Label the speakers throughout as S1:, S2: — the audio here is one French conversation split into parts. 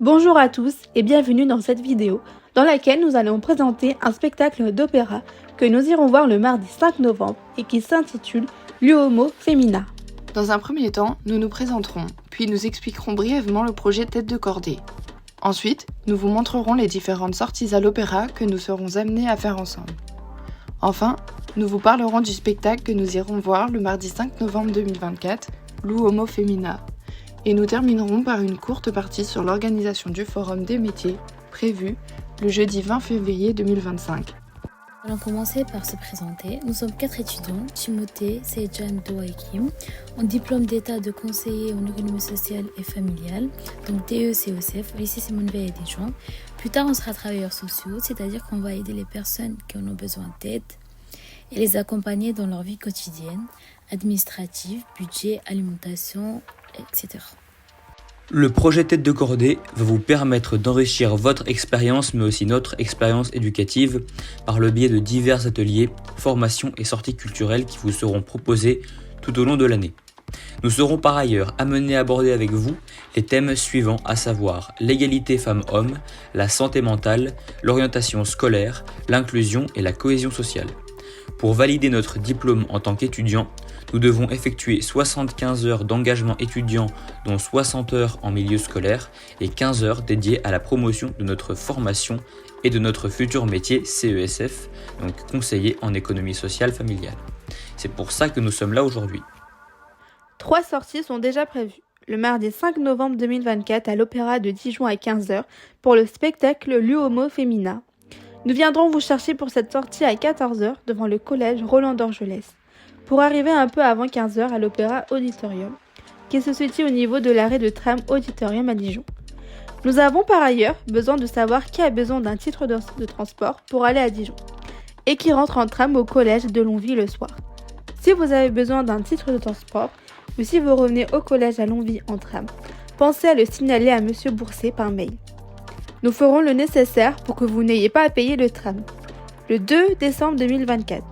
S1: Bonjour à tous et bienvenue dans cette vidéo dans laquelle nous allons présenter un spectacle d'opéra que nous irons voir le mardi 5 novembre et qui s'intitule L'Uomo Femmina.
S2: Dans un premier temps, nous nous présenterons, puis nous expliquerons brièvement le projet Tête de Cordée. Ensuite, nous vous montrerons les différentes sorties à l'opéra que nous serons amenés à faire ensemble. Enfin, nous vous parlerons du spectacle que nous irons voir le mardi 5 novembre 2024, L'Uomo Femmina. Et nous terminerons par une courte partie sur l'organisation du Forum des métiers, prévu le jeudi 20 février 2025.
S3: Allons commencer par se présenter. Nous sommes 4 étudiants, Timothée, Sejan, Doa et Kim, en diplôme d'état de conseiller en économie sociale et familiale, donc DE-CECF, lycée Simone Veil et Dijon. Plus tard, on sera travailleurs sociaux, c'est-à-dire qu'on va aider les personnes qui en ont besoin d'aide et les accompagner dans leur vie quotidienne, administrative, budget, alimentation, etc.
S4: Le projet Tête de Cordée va vous permettre d'enrichir votre expérience, mais aussi notre expérience éducative, par le biais de divers ateliers, formations et sorties culturelles qui vous seront proposés tout au long de l'année. Nous serons par ailleurs amenés à aborder avec vous les thèmes suivants, à savoir l'égalité femmes-hommes, la santé mentale, l'orientation scolaire, l'inclusion et la cohésion sociale. Pour valider notre diplôme en tant qu'étudiant, nous devons effectuer 75 heures d'engagement étudiant, dont 60 heures en milieu scolaire et 15 heures dédiées à la promotion de notre formation et de notre futur métier CESF, donc conseiller en économie sociale familiale. C'est pour ça que nous sommes là aujourd'hui.
S1: 3 sorties sont déjà prévues. Le mardi 5 novembre 2024 à l'Opéra de Dijon à 15h pour le spectacle L'Uomo Femmina. Nous viendrons vous chercher pour cette sortie à 14h devant le collège Roland d'Orgelès, pour arriver un peu avant 15h à l'Opéra Auditorium, qui se situe au niveau de l'arrêt de tram Auditorium à Dijon. Nous avons par ailleurs besoin de savoir qui a besoin d'un titre de transport pour aller à Dijon, et qui rentre en tram au collège de Longwy le soir. Si vous avez besoin d'un titre de transport, ou si vous revenez au collège à Longwy en tram, pensez à le signaler à Monsieur Bourset par mail. Nous ferons le nécessaire pour que vous n'ayez pas à payer le tram. Le 2 décembre 2024,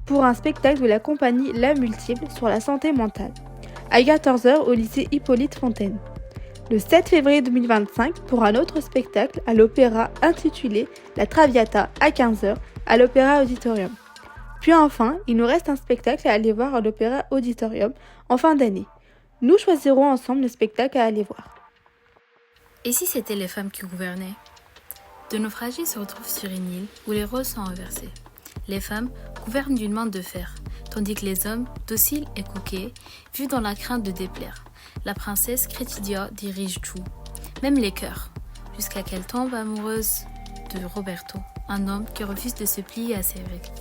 S1: pour un spectacle de la compagnie La Multiple sur la santé mentale, à 14h au lycée Hippolyte Fontaine. Le 7 février 2025, pour un autre spectacle à l'opéra intitulé La Traviata à 15h à l'Opéra Auditorium. Puis enfin, il nous reste un spectacle à aller voir à l'Opéra Auditorium en fin d'année. Nous choisirons ensemble le spectacle à aller voir.
S3: Et si c'était les femmes qui gouvernaient ? De naufragés se retrouvent sur une île où les rôles sont inversés. Les femmes gouvernent d'une main de fer, tandis que les hommes, dociles et coquets, vivent dans la crainte de déplaire. La princesse Crétidia dirige tout, même les cœurs, jusqu'à qu'elle tombe amoureuse de Roberto, un homme qui refuse de se plier à ses règles.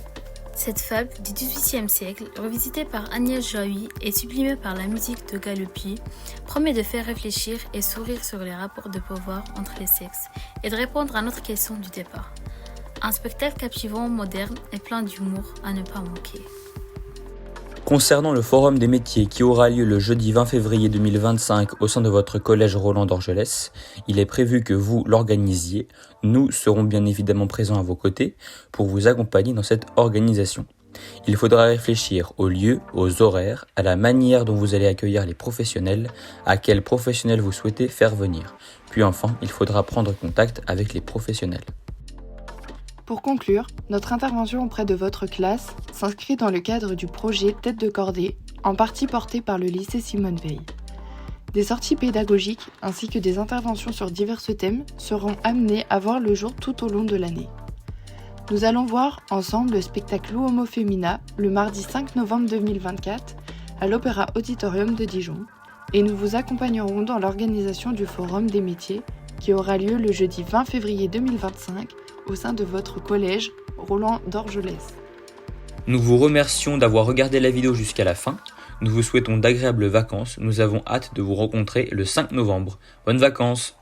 S3: Cette fable du XVIIIe siècle, revisitée par Agnès Jaoui et sublimée par la musique de Galuppi, promet de faire réfléchir et sourire sur les rapports de pouvoir entre les sexes et de répondre à notre question du départ. Un spectacle captivant, moderne et plein d'humour à ne pas manquer.
S4: Concernant le Forum des métiers qui aura lieu le jeudi 20 février 2025 au sein de votre collège Roland d'Orgelès, il est prévu que vous l'organisiez. Nous serons bien évidemment présents à vos côtés pour vous accompagner dans cette organisation. Il faudra réfléchir au lieu, aux horaires, à la manière dont vous allez accueillir les professionnels, à quels professionnels vous souhaitez faire venir. Puis enfin, il faudra prendre contact avec les professionnels.
S2: Pour conclure, notre intervention auprès de votre classe s'inscrit dans le cadre du projet Tête de Cordée, en partie porté par le lycée Simone Veil. Des sorties pédagogiques ainsi que des interventions sur divers thèmes seront amenées à voir le jour tout au long de l'année. Nous allons voir ensemble le spectacle L'Uomo Femmina le mardi 5 novembre 2024 à l'Opéra Auditorium de Dijon et nous vous accompagnerons dans l'organisation du Forum des métiers qui aura lieu le jeudi 20 février 2025 au sein de votre collège Roland d'Orgelès.
S4: Nous vous remercions d'avoir regardé la vidéo jusqu'à la fin. Nous vous souhaitons d'agréables vacances. Nous avons hâte de vous rencontrer le 5 novembre. Bonnes vacances!